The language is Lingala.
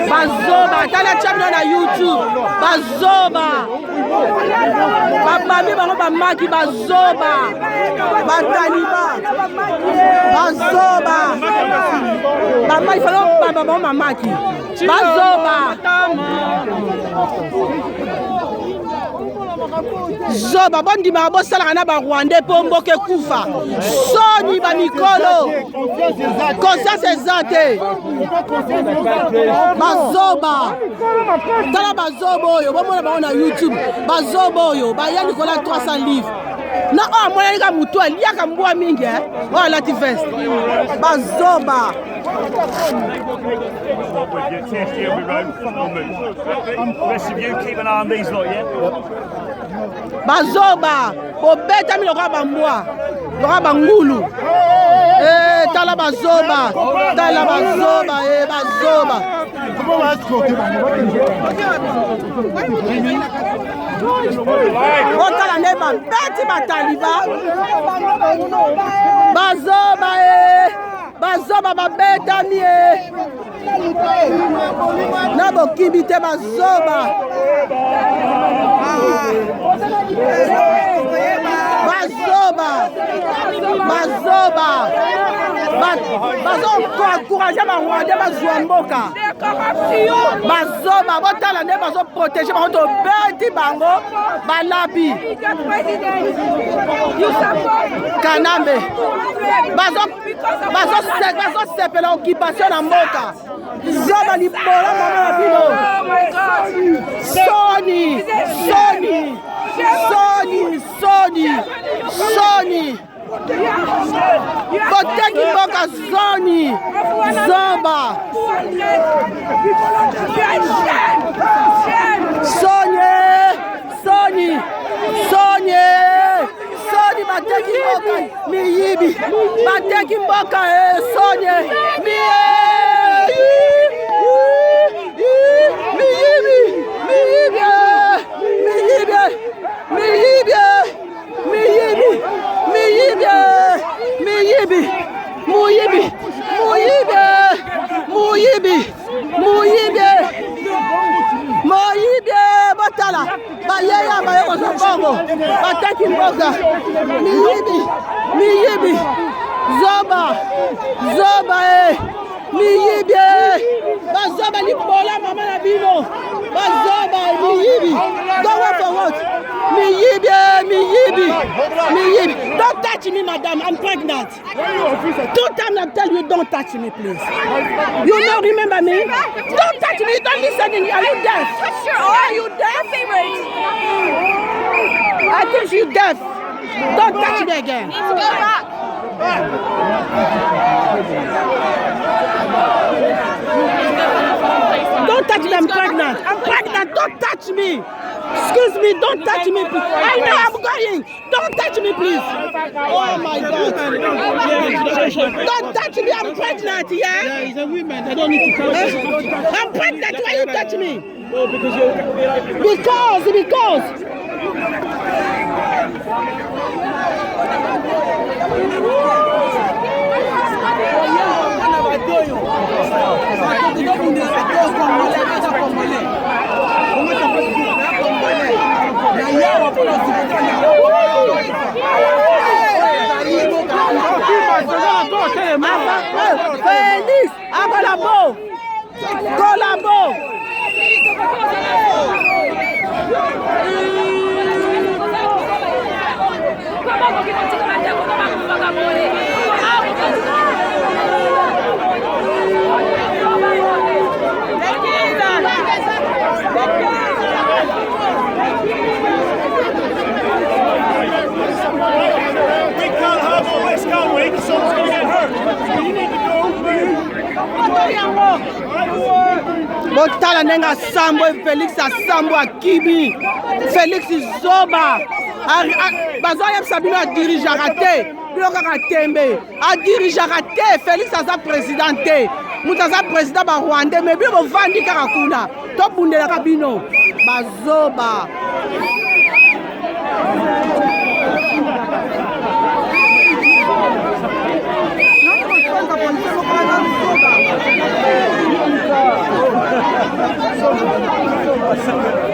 Bazoba, tala champion na YouTube. Bazoba. Bamami bango bamaki bazoba. Bataliba. Bazoba. Bama il fallait baba mamaki. Bazoba. Zoba bondi mabo sala na ba Rwanda pombo ke kufa. Soni ba mikolo. Conscience ezate. Bazoba. Tala bazobo yo bomona ba na YouTube. Bazobo yo ba ya Nicolas 300 livres. Na o mo ya mutu ya ka mbwa mingi wala ti vest. Bazoba. Bazoba, obeta mi loka bambwa, loka bangulu. Tala bazoba, bazoba. Otala neba, beti bataliba. Bazoba, bazoba babeta mie. Nabo kibite bazoba. Bazoba. Encourager ba Rwanda bazwa mboka. Bazoba botala ne bazo protéger ba to beti bango balabi. Kanambe. Bazo sepela occupation na mboka. Zoba libola mama na bino. Soni. Boteki mboka Soni. Zoba. Soni bateki mboka miyibi. Bateki mboka Soni. Muyibi batala bayeya bayoko zongo bataki mboka miyibi zoba miyibi bazoba libola mama na bino bazoba miyibi go for what miyibi don't touch me madam, I'm pregnant. Two times I tell you don't touch me please. You don't remember me? Don't touch me, don't listen to me. Are you deaf? Are you deaf? I think you're deaf. Don't touch me again. Go back. Don't touch me, I'm pregnant. Don't touch me. Excuse me, don't touch me, please. I know I'm going. Don't touch me, please. Oh my God. Don't touch me, I'm pregnant, yeah? Yeah, he's a woman. I don't need to touch you. I'm pregnant, why you touch me? No, because you're... Because. Félix, collabo. Someone's going to get hurt. You need to go. Botala nenga sambo Félix asambo akibi. Félix Zoba. Bazoya sabino a dirige raté. Biloko katembe. A dirige raté. Félix aza présidenté. Mutaza président ba Rwanda mais bilo vandi kaka kuna. To bundela kabino. Bazoba. Parce que